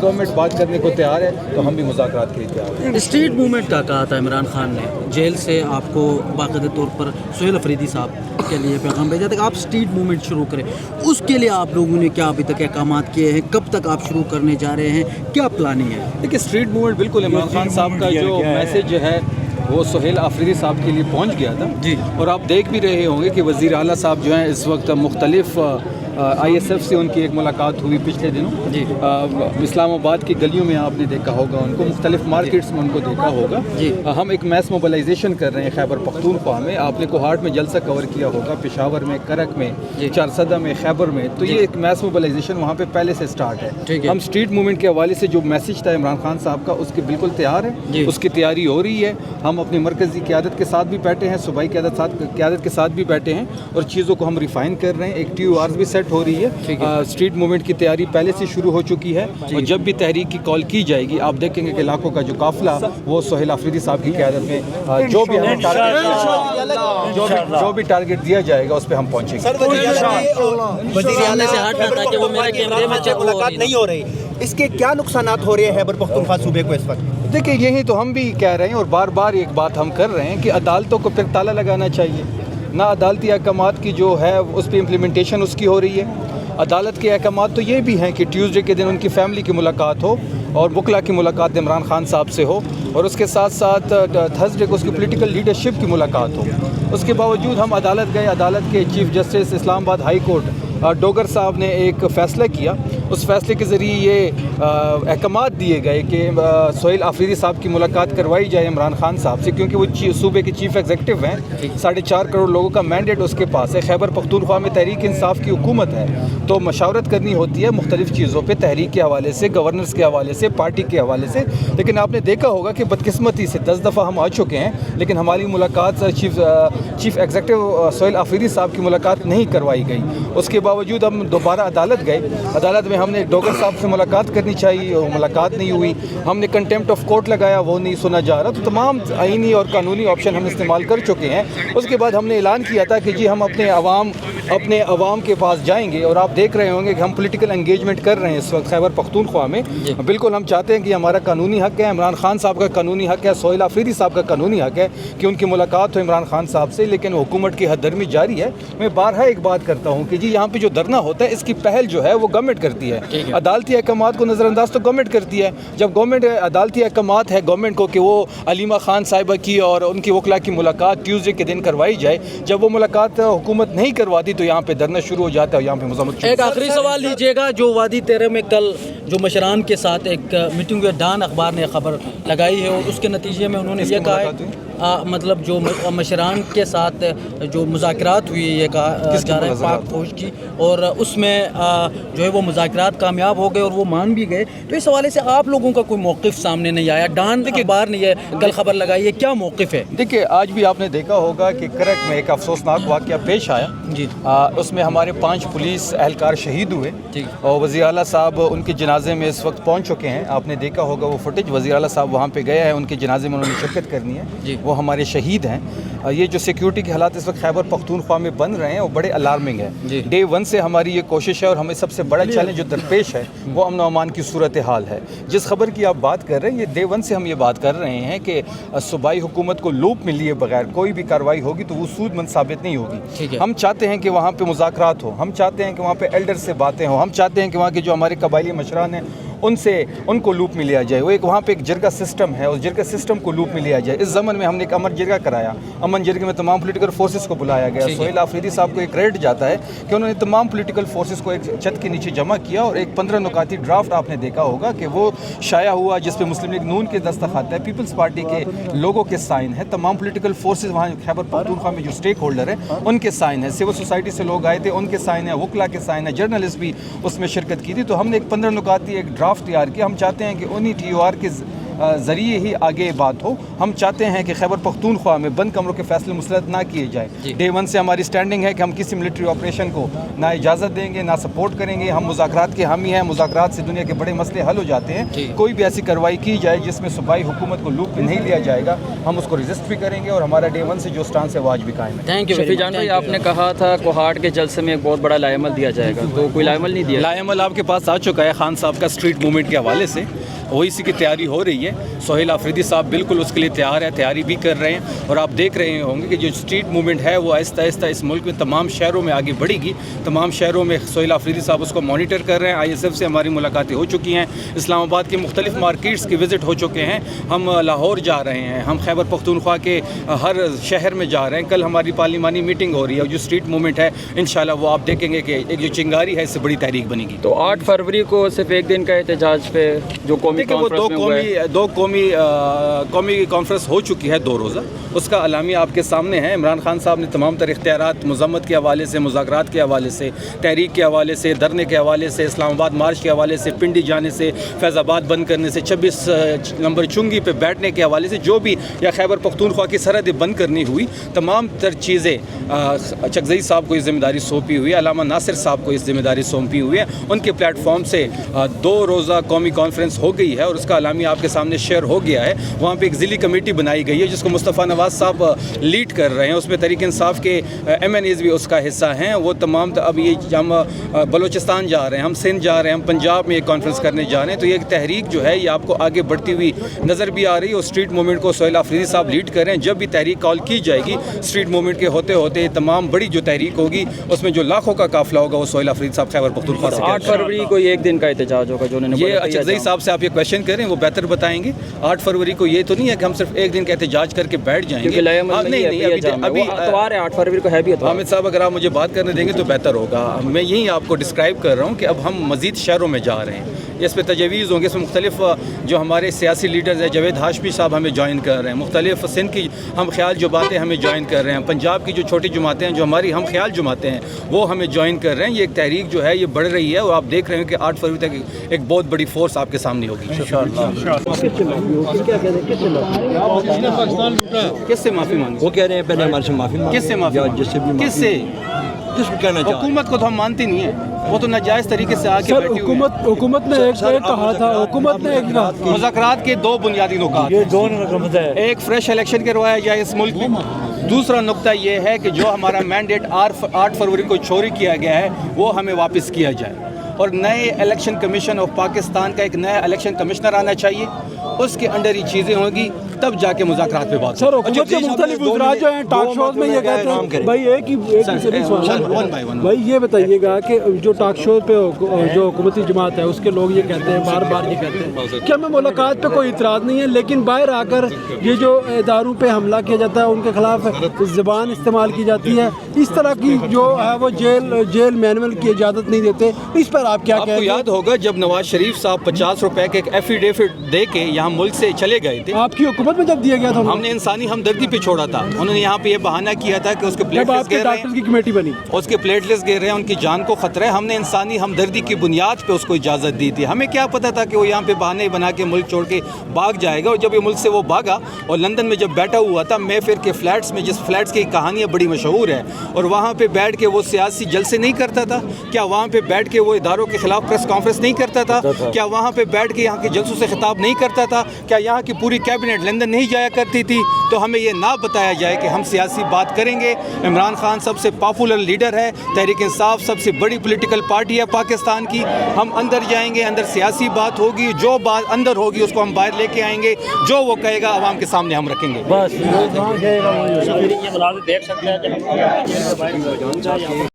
Government بات کرنے کو تیار ہے تو ہم بھی مذاکرات کے لیے تیار ہیں۔ اسٹریٹ موومنٹ کا کہا تھا عمران خان نے، جیل سے آپ کو باقاعدہ طور پر سہیل افریدی صاحب کے لیے پیغام بھیجا تھا کہ آپ اسٹریٹ موومنٹ شروع کریں، اس کے لیے آپ لوگوں نے کیا ابھی تک احکامات کیے ہیں؟ کب تک آپ شروع کرنے جا رہے ہیں؟ کیا پلاننگ ہے؟ دیکھیے اسٹریٹ موومنٹ بالکل عمران خان صاحب کا جو میسیج جو ہے وہ سہیل آفریدی صاحب کے لیے پہنچ گیا تھا جی، اور آپ دیکھ بھی رہے ہوں گے کہ وزیر اعلیٰ صاحب جو ہیں اس وقت مختلف آئی ایس ایف سے ان کی ایک ملاقات ہوئی پچھلے دنوں جی، اسلام آباد کی گلیوں میں آپ نے دیکھا ہوگا ان کو، مختلف مارکیٹس میں ان کو دیکھا ہوگا۔ جی، ہم ایک میس موبلائزیشن کر رہے ہیں خیبر پختونخوا میں، آپ نے کوہاٹ میں جلسہ کور کیا ہوگا، پشاور میں، کرک میں، چارسدہ میں، خیبر میں، تو یہ ایک میس موبلائزیشن وہاں پہ پہلے سے سٹارٹ ہے۔ ہم اسٹریٹ موومنٹ کے حوالے سے جو میسیج تھا عمران خان صاحب کا اس کے بالکل تیار ہے، اس کی تیاری ہو رہی ہے۔ ہم اپنی مرکزی قیادت کے ساتھ بھی بیٹھے ہیں، صوبائی قیادت کے ساتھ بھی بیٹھے ہیں اور چیزوں کو ہم ریفائن کر رہے ہیں۔ ایک ٹی او آرز بھی سیٹ ہو رہی ہے، اسٹریٹ موومنٹ کی تیاری پہلے سے شروع ہو چکی ہے اور جب بھی تحریک کی کال کی جائے گی آپ دیکھیں گے کہ علاقوں کا جو قافلہ وہ سہیل آفریدی صاحب کی قیادت میں جو بھی ٹارگٹ دیا جائے گا اس پہ ہم پہنچیں گے۔ نہیں ہو رہی، اس کے کیا نقصانات ہو رہے ہیں خیبر پختونخوا صوبے کو اس وقت؟ دیکھیں یہی تو ہم بھی کہہ رہے ہیں اور بار بار ایک بات ہم کر رہے ہیں کہ عدالتوں کو پھر تالا لگانا چاہیے، نہ عدالتی احکامات کی جو ہے اس پہ امپلیمنٹیشن اس کی ہو رہی ہے۔ عدالت کے احکامات تو یہ بھی ہیں کہ ٹیوزڈے کے دن ان کی فیملی کی ملاقات ہو اور وکلا کی ملاقات عمران خان صاحب سے ہو اور اس کے ساتھ ساتھ تھرسڈے کو اس کی پولیٹیکل لیڈرشپ کی ملاقات ہو۔ اس کے باوجود ہم عدالت گئے، عدالت کے چیف جسٹس اسلام آباد ہائی کورٹ ڈوگر صاحب نے ایک فیصلہ کیا، اس فیصلے کے ذریعے یہ احکامات دیے گئے کہ سہیل آفریدی صاحب کی ملاقات کروائی جائے عمران خان صاحب سے، کیونکہ وہ صوبے کے چیف ایگزیکٹو ہیں، 4.5 کروڑ لوگوں کا مینڈیٹ اس کے پاس ہے۔ خیبر پختونخوا میں تحریک انصاف کی حکومت ہے تو مشاورت کرنی ہوتی ہے مختلف چیزوں پہ، تحریک کے حوالے سے، گورننس کے حوالے سے، پارٹی کے حوالے سے، لیکن آپ نے دیکھا ہوگا کہ بدقسمتی سے 10 دفعہ ہم آ چکے ہیں لیکن ہماری ملاقات چیف ایگزیکٹو سہیل آفریدی صاحب کی ملاقات نہیں کروائی گئی۔ اس کے باوجود ہم دوبارہ عدالت گئے، عدالت میں ہم نے ڈوگر صاحب سے ملاقات کرنی چاہیے، وہ ملاقات نہیں ہوئی، ہم نے کنٹیمپٹ آف کورٹ لگایا، وہ نہیں سنا جا رہا، تو تمام آئینی اور قانونی آپشن ہم استعمال کر چکے ہیں۔ اس کے بعد ہم نے اعلان کیا تھا کہ جی ہم اپنے عوام کے پاس جائیں گے اور آپ دیکھ رہے ہوں گے کہ ہم پولیٹیکل انگیجمنٹ کر رہے ہیں اس وقت خیبر پختونخوا میں۔ بالکل ہم چاہتے ہیں کہ ہمارا قانونی حق ہے، عمران خان صاحب کا قانونی حق ہے، سہیل آفریدی صاحب کا قانونی حق ہے کہ ان کی ملاقات ہو عمران خان صاحب سے، لیکن حکومت کی حد درمی جاری ہے۔ میں بارہا ایک بات کرتا ہوں کہ جی یہاں پہ جو دھرنا ہوتا ہے اس کی پہل جو ہے وہ گورنمنٹ کرتی ہے، عدالتی احکامات کو نظر انداز تو گورنمنٹ کرتی ہے۔ جب گورنمنٹ عدالتی احکامات ہے گورنمنٹ کو کہ وہ علیمہ خان صاحبہ کی اور ان کی وکلا کی ملاقات ٹیوزڈے کے دن کروائی جائے، جب وہ ملاقات حکومت نہیں کرواتی تو یہاں پہ دھرنا شروع ہو جاتا ہے، یہاں پہ مذمت۔ ایک آخری سوال لیجیے گا، جو وادی تیرے میں کل جو مشران کے ساتھ ایک میٹنگ ہوئی، ڈان اخبار نے خبر لگائی ہے اور اس کے نتیجے میں انہوں نے یہ کہا ہے مطلب جو مشران کے ساتھ جو مذاکرات ہوئی، یہ کہا جا رہا ہے پاک فوج کی، اور اس میں جو ہے وہ مذاکرات کامیاب ہو گئے اور وہ مان بھی گئے، تو اس حوالے سے آپ لوگوں کا کوئی موقف سامنے نہیں آیا؟ ڈان اخبار نے یہ کل خبر لگائی ہے، کیا موقف ہے؟ دیکھیے آج بھی آپ نے دیکھا ہوگا کہ کرک میں ایک افسوسناک واقعہ پیش آیا، جی، اس میں ہمارے 5 پولیس اہلکار شہید ہوئے اور وزیر اعلیٰ صاحب ان کے جنازے میں اس وقت پہنچ چکے ہیں۔ آپ نے دیکھا ہوگا وہ فوٹیج، وزیر اعلیٰ صاحب وہاں پہ گئے ہیں، ان کے جنازے میں انہوں نے شرکت کرنی ہے، وہ ہمارے شہید ہیں۔ یہ جو سیکیورٹی کے حالات اس وقت خیبر پختونخوا میں بن رہے ہیں وہ بڑے الارمنگ ہے۔ ڈے 1 سے ہماری یہ کوشش ہے اور ہمیں سب سے بڑا چیلنج جو درپیش ہے وہ امن و امان کی صورتحال ہے۔ جس خبر کی آپ بات کر رہے ہیں، یہ ڈے 1 سے ہم یہ بات کر رہے ہیں کہ صوبائی حکومت کو لوپ میں لیے بغیر کوئی بھی کارروائی ہوگی تو وہ سود مند ثابت نہیں ہوگی۔ ہم چاہتے ہیں کہ وہاں پہ مذاکرات ہو، ہم چاہتے ہیں کہ وہاں پہ ایلڈر سے باتیں ہوں، ہم چاہتے ہیں کہ وہاں کے جو ہمارے قبائلی مشران ہیں ان کو لوپ میں لیا جائے۔ وہ ایک وہاں پہ ایک جرگہ سسٹم ہے، اس جرگہ سسٹم کو لوپ میں لیا جائے۔ اس زمن میں ہم نے ایک امن جرگہ کرایا، امن جرگے میں تمام پولیٹیکل فورسز کو بلایا گیا۔ سہیل آفریدی صاحب کو ایک کریڈٹ جاتا ہے کہ انہوں نے تمام پولیٹیکل فورسز کو ایک چھت کے نیچے جمع کیا اور ایک 15 نکاتی ڈرافٹ آپ نے دیکھا ہوگا کہ وہ شائع ہوا، جس پہ مسلم لیگ نون کے دستخط ہے، پیپلز پارٹی کے لوگوں کے سائن ہے، تمام پولیٹیکل فورسز وہاں خیبر پختونخوا میں جو اسٹیک ہولڈر ہیں ان کے سائن ہے، سول سوسائٹی سے لوگ آئے تھے ان کے سائن ہے، وکلا کے سائن ہے، جرنلسٹ بھی اس میں شرکت کی تھی۔ تو ہم نے ایک 15 نکاتی ایک ڈرافٹ تیار کیا۔ ہم چاہتے ہیں کہ انہی ٹی او آر کے ذریعے ہی آگے بات ہو. ہم چاہتے ہیں کہ خیبر پختونخوا میں بند کمروں کے فیصلے مسلط نہ کیے جائیں. ڈے ون سے ہماری اسٹینڈنگ ہے کہ ہم کسی ملٹری آپریشن کو نہ اجازت دیں گے نہ سپورٹ کریں گے. ہم مذاکرات کے حامی ہیں. مذاکرات سے دنیا کے بڑے مسئلے حل ہو جاتے ہیں. کوئی بھی ایسی کارروائی کی جائے جس میں صوبائی حکومت کو لوپ میں نہیں لیا جائے گا, ہم اس کو ریزسٹ بھی کریں گے, اور ہمارا ڈے ون سے جو اسٹانس ہے وہ آج بھی قائم ہے. تھینک یو شفیع جان بھائی, آپ نے کہا تھا کوہاٹ کے جلسے میں ایک بہت بڑا لائحہ عمل دیا جائے گا, تو کوئی لائحہ عمل نہیں دیا؟ لائحہ عمل آپ کے پاس آ چکا ہے خان صاحب کا اسٹریٹ موومنٹ کے حوالے سے. وہی سی کی تیاری ہو رہی ہے. سہیل آفریدی صاحب بالکل اس کے لیے تیار ہے, تیاری بھی کر رہے ہیں. اور آپ دیکھ رہے ہوں گے کہ جو اسٹریٹ موومنٹ ہے وہ آہستہ آہستہ اس ملک میں تمام شہروں میں آگے بڑھے گی. تمام شہروں میں سہیل آفریدی صاحب اس کو مانیٹر کر رہے ہیں. آئی ایس ایف سے ہماری ملاقاتیں ہو چکی ہیں. اسلام آباد کے مختلف مارکیٹس کی وزٹ ہو چکے ہیں. ہم لاہور جا رہے ہیں. ہم خیبر پختونخوا کے ہر شہر میں جا رہے ہیں. کل ہماری پارلیمانی میٹنگ ہو رہی ہے. اور جو اسٹریٹ موومنٹ ہے انشاءاللہ وہ آپ دیکھیں گے کہ ایک جو چنگاری ہے اس سے بڑی تحریک بنے گی. تو 8 فروری کو صرف ایک دن کا احتجاج پہ جو قومی کانفرنس میں ہوا ہے, دو قومی کانفرنس ہو چکی ہے 2 روزہ. اس کا اعلامیہ آپ کے سامنے ہے. عمران خان صاحب نے تمام تر اختیارات مذمت کے حوالے سے, مذاکرات کے حوالے سے, تحریک کے حوالے سے, دھرنے کے حوالے سے, اسلام آباد مارچ کے حوالے سے, پنڈی جانے سے, فیض آباد بند کرنے سے, 26 نمبر چنگی پہ بیٹھنے کے حوالے سے, جو بھی یا خیبر پختونخوا کی سرحدیں بند کرنی ہوئی, تمام تر چیزیں چکزئی صاحب کو یہ ذمہ داری سونپی ہوئی ہے. علامہ ناصر صاحب کو اس ذمہ داری سونپی ہوئی ہے. ان کے پلیٹ فارم سے 2 روزہ قومی کانفرنس ہو گئی ہے اور اس کا اعلامیہ آپ کے سامنے شیئر ہو گیا ہے. وہاں پہ ایک ضلعی کمیٹی بنائی گئی ہے جس کو مصطفیٰ نواز صاحب لیڈ کر رہے ہیں. اس میں تحریک انصاف کے ایم این ایز بھی اس کا حصہ ہیں. وہ تمام اب یہ ہم بلوچستان جا رہے ہیں, ہم سندھ جا رہے ہیں, ہم پنجاب میں ایک کانفرنس کرنے جا رہے ہیں. تو یہ ایک تحریک جو ہے یہ آپ کو آگے بڑھتی ہوئی نظر بھی آ رہی ہے. اور اسٹریٹ موومنٹ کو سہیل آفریدی صاحب لیڈ کر رہے ہیں. جب بھی تحریک کال کی جائے گی اسٹریٹ موومنٹ کے ہوتے ہوتے تمام بڑی جو تحریک ہوگی اس میں جو لاکھوں کا قافلہ ہوگا وہ سہیل آفریدی صاحب خیبر پختونخوا سے. 8 فروری کو ایک دن کا احتجاج ہوگا جو انہوں نے یہ چکزئی صاحب سے آپ یہ کویشچن کریں, وہ بہتر بتائیں گے. 8 فروری کو یہ تو نہیں ہے کہ ہم صرف ایک دن کا احتجاج کر کے بیٹھ جائیں گے. نہیں, ابھی اتوار ہے 8 فروری کو ہے بھی اتوار. حامد صاحب اگر آپ مجھے بات کرنے دیں گے تو بہتر ہوگا. میں یہی آپ کو ڈسکرائب کر رہا ہوں کہ اب ہم مزید شہروں میں جا رہے ہیں. اس پہ تجویز ہوں گے. اس میں مختلف جو ہمارے سیاسی لیڈرز ہیں, جاوید ہاشمی صاحب ہمیں جوائن کر رہے ہیں. مختلف سندھ کی ہم خیال جو باتیں ہمیں جوائن کر رہے ہیں. پنجاب کی جو چھوٹی جماعتیں ہیں جو ہماری ہم خیال جماعتیں ہیں وہ ہمیں جوائن کر رہے ہیں. یہ ایک تحریک جو ہے یہ بڑھ رہی ہے اور آپ دیکھ رہے ہیں کہ 8 فروری تک ایک بہت بڑی فورس آپ کے سامنے ہوگی. کس سے معافی مانگے؟ وہ کہہ رہے ہیں پہلے ہمارے سے معافی مانگے. کس سے معافی مانگے؟ جس سے بھی کس سے؟ کس کو کہنا چاہتے ہیں؟ حکومت کو تو ہم مانتے نہیں ہیں. وہ تو ناجائز طریقے سے آ کے بیٹھی ہوئی ہے. حکومت نے ایک کہا تھا, حکومت نے ایک کہا. مذاکرات کے 2 بنیادی نکات, ایک فریش الیکشن کروایا جائے اس ملک میں. دوسرا نقطہ یہ ہے کہ جو ہمارا مینڈیٹ 8 فروری کو چوری کیا گیا ہے وہ ہمیں واپس کیا جائے. اور نئے الیکشن کمیشن آف پاکستان کا ایک نیا الیکشن کمشنر آنا چاہیے. اس کے انڈر یہ چیزیں ہوں گی تب جا کے مذاکرات پہ بات. سر حکومت کے مختلف وزراء جو ہیں ٹاک شوز میں یہ کہتے ہیں, بھائی ایک ہی سوال, بھائی یہ بتائیے گا کہ جو ٹاک شوز پہ جو حکومتی جماعت ہے اس کے لوگ یہ کہتے ہیں, بار بار یہ کہتے ہیں کہ ہمیں ملاقات پہ کوئی اعتراض نہیں ہے, لیکن باہر آ کر یہ جو اداروں پہ حملہ کیا جاتا ہے ان کے خلاف زبان استعمال کی جاتی ہے, اس طرح کی جو ہے وہ جیل مینول کی اجازت نہیں دیتے. اس پر آپ کیا کہتے ہیں؟ آپ کو یاد ہوگا جب نواز شریف صاحب 50 روپے کے ایک ایفیڈیوٹ دے کے یہاں ملک سے چلے گئے تھے, آپ کی حکومت میں جب دیا گیا تھا ہم نے انسانی ہمدردی پہ چھوڑا تھا. انہوں نے یہاں پہ یہ بہانہ کیا تھا کہ اس کے پلیٹلیٹس گر رہے ہیں, کی کمیٹی بنی, اس کے پلیٹلیٹس گر رہے ہیں, ان کی جان کو خطرہ ہے. ہم نے انسانی ہمدردی کی بنیاد پہ اس کو اجازت دی تھی. ہمیں کیا پتا تھا کہ وہ یہاں پہ بہانے بنا کے ملک چھوڑ کے بھاگ جائے گا. اور جب یہ ملک سے وہ بھاگا اور لندن میں جب بیٹھا ہوا تھا مے فیئر کے فلیٹس میں, جس فلیٹس کی کہانیاں بڑی مشہور ہے, اور وہاں پہ بیٹھ کے وہ سیاسی جلسے نہیں کرتا تھا کیا؟ وہاں پہ بیٹھ کے وہ اداروں کے خلاف پریس کانفرنس نہیں کرتا تھا کیا؟ وہاں پہ بیٹھ کے یہاں کے جلسوں سے خطاب نہیں کرتا تھا کیا؟ یہاں کی پوری کیبنٹ لندن نہیں جایا کرتی تھی؟ تو ہمیں یہ نہ بتایا جائے کہ ہم سیاسی بات کریں گے. عمران خان سب سے پاپولر لیڈر ہے, تحریک انصاف سب سے بڑی پولیٹیکل پارٹی ہے پاکستان کی. ہم اندر جائیں گے, اندر سیاسی بات ہوگی, جو بات اندر ہوگی اس کو ہم باہر لے کے آئیں گے, جو وہ کہے گا عوام کے سامنے ہم رکھیں گے. بس